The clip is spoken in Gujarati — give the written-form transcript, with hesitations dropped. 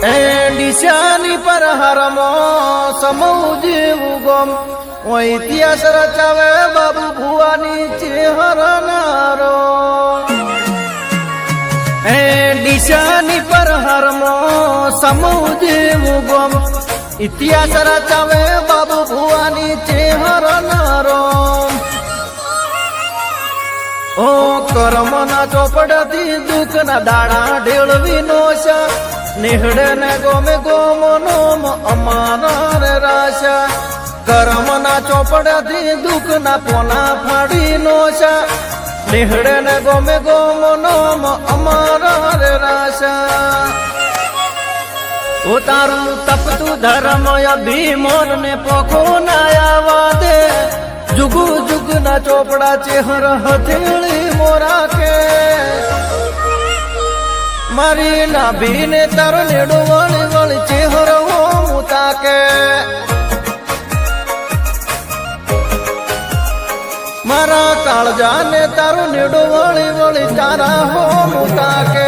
એ દિશાની પર હરમો સમૂહ જેવું ગોમ ઓ ઇતિહાસ રચાવે બાબુ ભુવાની ચેહરનારો એ દિશાની પર હરમો સમૂહ જેવું ગોમ ઇતિહાસ રચાવે બાબુ ભુવાની ચેહરનારો ઓ કર્મના ચોપડથી દુઃખના દાડા ઢેળવી નો છે નિહળે ને ગોમે ગોમો નોમ અમારા રે રાશા કર્મના ચોપડથી દુઃખના પોના ફાડી નો છે નિહળે ને ગોમે ગોમો નોમ અમારા રે રાશા ઉતારું તપતું ધર્મ અભિમોર ને પોખો ના આવા દે જુગુ જુગ ના ચોપડા ચેહર હથેળી મોરા કે મારી નાભીને તારો નેડો વળી વળી ચેહર હો મુતા કે મારા કાળજાને તારો નેડો વળી વળી તારા હો મુતા કે